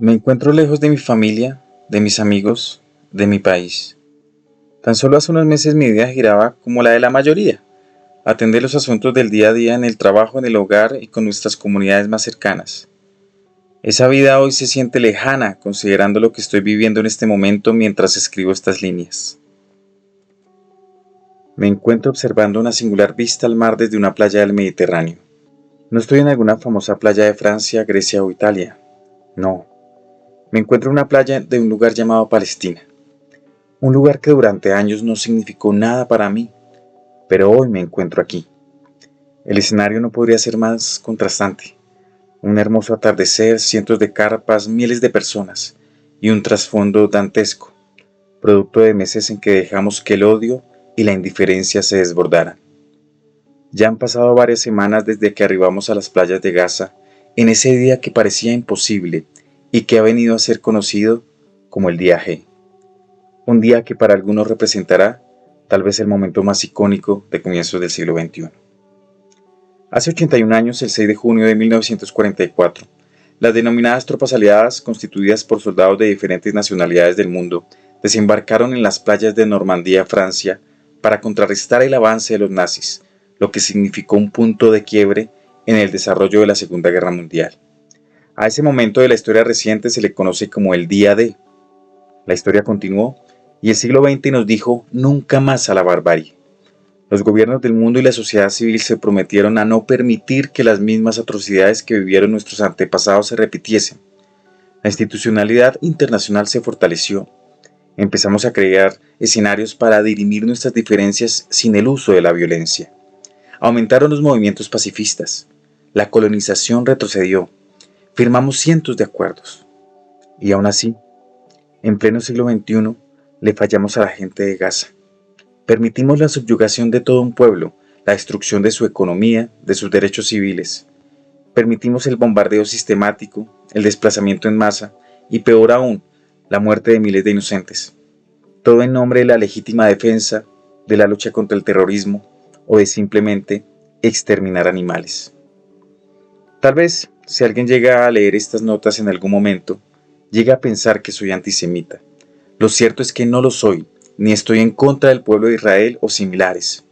Me encuentro lejos de mi familia, de mis amigos, de mi país. Tan solo hace unos meses mi vida giraba como la de la mayoría, atender los asuntos del día a día en el trabajo, en el hogar y con nuestras comunidades más cercanas. Esa vida hoy se siente lejana considerando lo que estoy viviendo en este momento mientras escribo estas líneas. Me encuentro observando una singular vista al mar desde una playa del Mediterráneo. No estoy en alguna famosa playa de Francia, Grecia o Italia. No, me encuentro en una playa de un lugar llamado Palestina. Un lugar que durante años no significó nada para mí, pero hoy me encuentro aquí. El escenario no podría ser más contrastante. Un hermoso atardecer, cientos de carpas, miles de personas y un trasfondo dantesco, producto de meses en que dejamos que el odio y la indiferencia se desbordaran. Ya han pasado varias semanas desde que arribamos a las playas de Gaza, en ese día que parecía imposible y que ha venido a ser conocido como el Día G. Un día que para algunos representará tal vez el momento más icónico de comienzos del siglo XXI. Hace 81 años, el 6 de junio de 1944, las denominadas tropas aliadas, constituidas por soldados de diferentes nacionalidades del mundo, desembarcaron en las playas de Normandía, Francia, para contrarrestar el avance de los nazis, lo que significó un punto de quiebre en el desarrollo de la Segunda Guerra Mundial. A ese momento de la historia reciente se le conoce como el Día D. La historia continuó y el siglo XX nos dijo nunca más a la barbarie. Los gobiernos del mundo y la sociedad civil se prometieron a no permitir que las mismas atrocidades que vivieron nuestros antepasados se repitiesen. La institucionalidad internacional se fortaleció. Empezamos a crear escenarios para dirimir nuestras diferencias sin el uso de la violencia. Aumentaron los movimientos pacifistas. La colonización retrocedió. Firmamos cientos de acuerdos. Y aún así, en pleno siglo XXI, le fallamos a la gente de Gaza. Permitimos la subyugación de todo un pueblo, la destrucción de su economía, de sus derechos civiles. Permitimos el bombardeo sistemático, el desplazamiento en masa y, peor aún, la muerte de miles de inocentes. Todo en nombre de la legítima defensa, de la lucha contra el terrorismo o de simplemente exterminar animales. Tal vez, si alguien llega a leer estas notas en algún momento, llegue a pensar que soy antisemita. Lo cierto es que no lo soy, ni estoy en contra del pueblo de Israel o similares.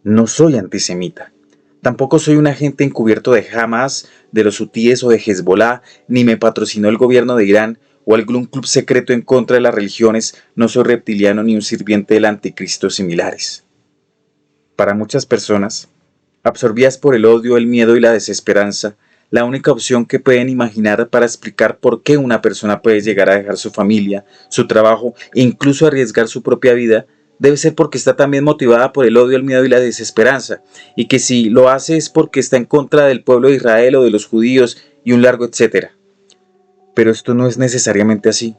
No soy antisemita. Tampoco soy un agente encubierto de Hamas, de los hutíes o de Hezbollah, ni me patrocinó el gobierno de Irán o algún club secreto en contra de las religiones. No soy reptiliano ni un sirviente del anticristo similares. Para muchas personas, absorbidas por el odio, el miedo y la desesperanza, la única opción que pueden imaginar para explicar por qué una persona puede llegar a dejar su familia, su trabajo e incluso arriesgar su propia vida, debe ser porque está también motivada por el odio, el miedo y la desesperanza, y que si lo hace es porque está en contra del pueblo de Israel o de los judíos y un largo etcétera. Pero esto no es necesariamente así.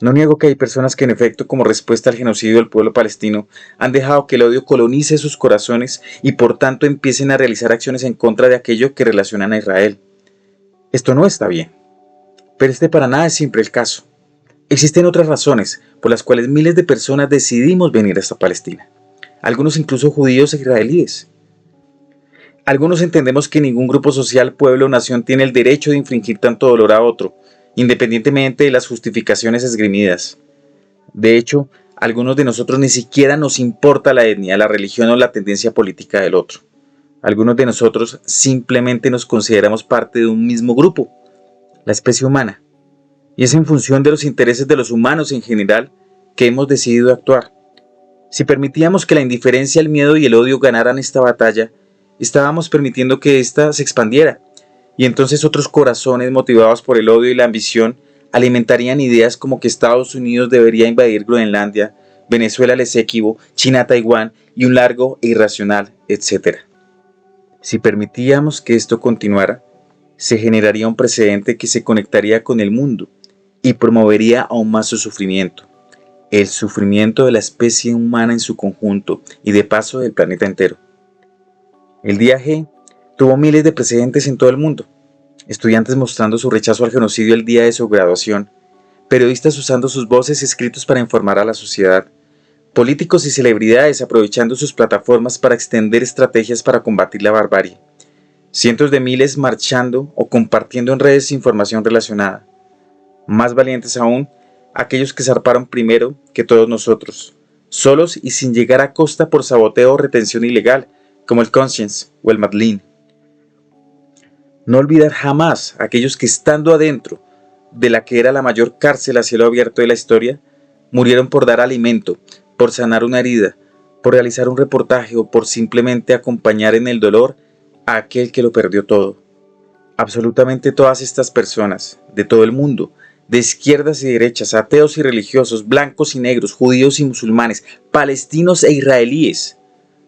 No niego que hay personas que en efecto, como respuesta al genocidio del pueblo palestino, han dejado que el odio colonice sus corazones y por tanto empiecen a realizar acciones en contra de aquello que relacionan a Israel. Esto no está bien, pero este para nada es siempre el caso. Existen otras razones por las cuales miles de personas decidimos venir hasta Palestina, algunos incluso judíos e israelíes. Algunos entendemos que ningún grupo social, pueblo o nación tiene el derecho de infligir tanto dolor a otro, independientemente de las justificaciones esgrimidas. De hecho, a algunos de nosotros ni siquiera nos importa la etnia, la religión o la tendencia política del otro. Algunos de nosotros simplemente nos consideramos parte de un mismo grupo, la especie humana. Y es en función de los intereses de los humanos en general que hemos decidido actuar. Si permitíamos que la indiferencia, el miedo y el odio ganaran esta batalla, estábamos permitiendo que ésta se expandiera. Y entonces otros corazones motivados por el odio y la ambición alimentarían ideas como que Estados Unidos debería invadir Groenlandia, Venezuela el Esequibo, China Taiwán y un largo e irracional, etc. Si permitíamos que esto continuara, se generaría un precedente que se conectaría con el mundo y promovería aún más su sufrimiento, el sufrimiento de la especie humana en su conjunto y de paso del planeta entero. El Día G tuvo miles de precedentes en todo el mundo. Estudiantes mostrando su rechazo al genocidio el día de su graduación, periodistas usando sus voces y escritos para informar a la sociedad, políticos y celebridades aprovechando sus plataformas para extender estrategias para combatir la barbarie, cientos de miles marchando o compartiendo en redes información relacionada. Más valientes aún, aquellos que zarparon primero que todos nosotros, solos y sin llegar a costa por saboteo o retención ilegal, como el Conscience o el Madeleine. No olvidar jamás a aquellos que estando adentro de la que era la mayor cárcel a cielo abierto de la historia, murieron por dar alimento, por sanar una herida, por realizar un reportaje o por simplemente acompañar en el dolor a aquel que lo perdió todo. Absolutamente todas estas personas, de todo el mundo, de izquierdas y derechas, ateos y religiosos, blancos y negros, judíos y musulmanes, palestinos e israelíes,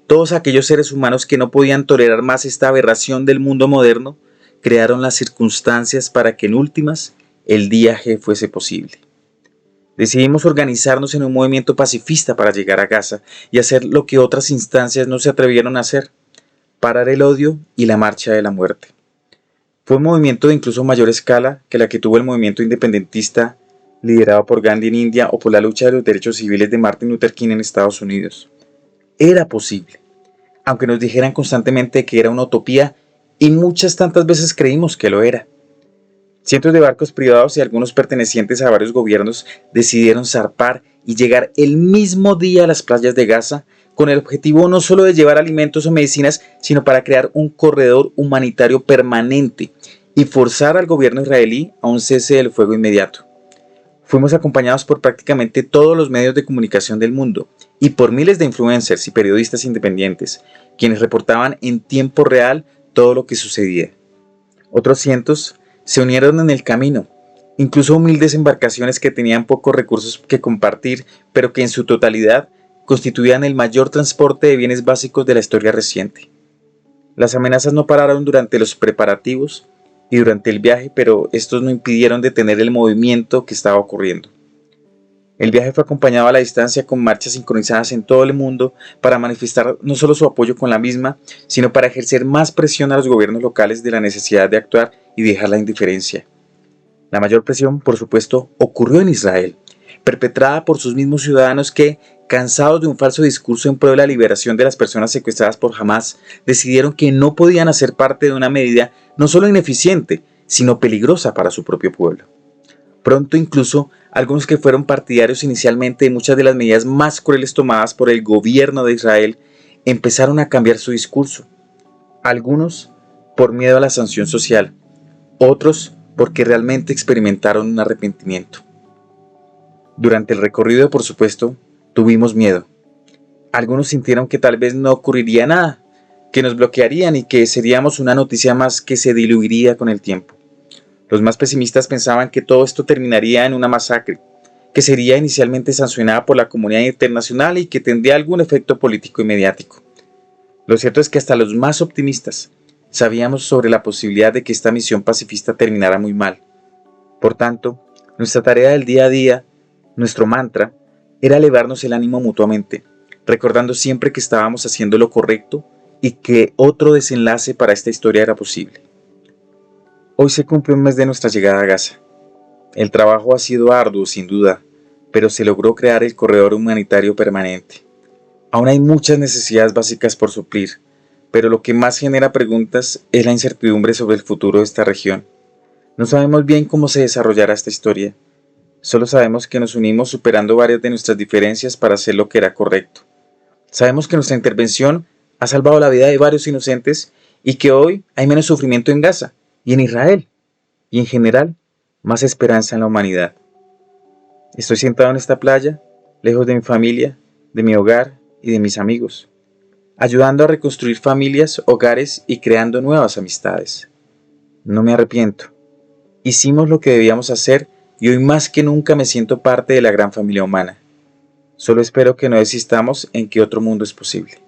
todos aquellos seres humanos que no podían tolerar más esta aberración del mundo moderno, crearon las circunstancias para que en últimas el día G fuese posible. Decidimos organizarnos en un movimiento pacifista para llegar a Gaza y hacer lo que otras instancias no se atrevieron a hacer: parar el odio y la marcha de la muerte. Fue un movimiento de incluso mayor escala que la que tuvo el movimiento independentista liderado por Gandhi en India o por la lucha de los derechos civiles de Martin Luther King en Estados Unidos. Era posible, aunque nos dijeran constantemente que era una utopía y muchas tantas veces creímos que lo era. Cientos de barcos privados y algunos pertenecientes a varios gobiernos decidieron zarpar y llegar el mismo día a las playas de Gaza con el objetivo no solo de llevar alimentos o medicinas, sino para crear un corredor humanitario permanente y forzar al gobierno israelí a un cese del fuego inmediato. Fuimos acompañados por prácticamente todos los medios de comunicación del mundo y por miles de influencers y periodistas independientes, quienes reportaban en tiempo real todo lo que sucedía. Otros cientos se unieron en el camino, incluso humildes embarcaciones que tenían pocos recursos que compartir, pero que en su totalidad constituían el mayor transporte de bienes básicos de la historia reciente. Las amenazas no pararon durante los preparativos y durante el viaje, pero estos no impidieron detener el movimiento que estaba ocurriendo. El viaje fue acompañado a la distancia con marchas sincronizadas en todo el mundo para manifestar no solo su apoyo con la misma, sino para ejercer más presión a los gobiernos locales de la necesidad de actuar y dejar la indiferencia. La mayor presión, por supuesto, ocurrió en Israel, perpetrada por sus mismos ciudadanos que, cansados de un falso discurso en pro de la liberación de las personas secuestradas por Hamás, decidieron que no podían hacer parte de una medida no solo ineficiente, sino peligrosa para su propio pueblo. Pronto incluso, algunos que fueron partidarios inicialmente de muchas de las medidas más crueles tomadas por el gobierno de Israel, empezaron a cambiar su discurso. Algunos por miedo a la sanción social, otros porque realmente experimentaron un arrepentimiento. Durante el recorrido, por supuesto, tuvimos miedo. Algunos sintieron que tal vez no ocurriría nada, que nos bloquearían y que seríamos una noticia más que se diluiría con el tiempo. Los más pesimistas pensaban que todo esto terminaría en una masacre, que sería inicialmente sancionada por la comunidad internacional y que tendría algún efecto político y mediático. Lo cierto es que hasta los más optimistas sabíamos sobre la posibilidad de que esta misión pacifista terminara muy mal. Por tanto, nuestra tarea del día a día, nuestro mantra, era elevarnos el ánimo mutuamente, recordando siempre que estábamos haciendo lo correcto y que otro desenlace para esta historia era posible. Hoy se cumple un mes de nuestra llegada a Gaza. El trabajo ha sido arduo, sin duda, pero se logró crear el corredor humanitario permanente. Aún hay muchas necesidades básicas por suplir, pero lo que más genera preguntas es la incertidumbre sobre el futuro de esta región. No sabemos bien cómo se desarrollará esta historia. Solo sabemos que nos unimos superando varias de nuestras diferencias para hacer lo que era correcto. Sabemos que nuestra intervención ha salvado la vida de varios inocentes y que hoy hay menos sufrimiento en Gaza y en Israel, y en general, más esperanza en la humanidad. Estoy sentado en esta playa, lejos de mi familia, de mi hogar y de mis amigos, ayudando a reconstruir familias, hogares y creando nuevas amistades. No me arrepiento. Hicimos lo que debíamos hacer y hoy más que nunca me siento parte de la gran familia humana. Solo espero que no desistamos en que otro mundo es posible.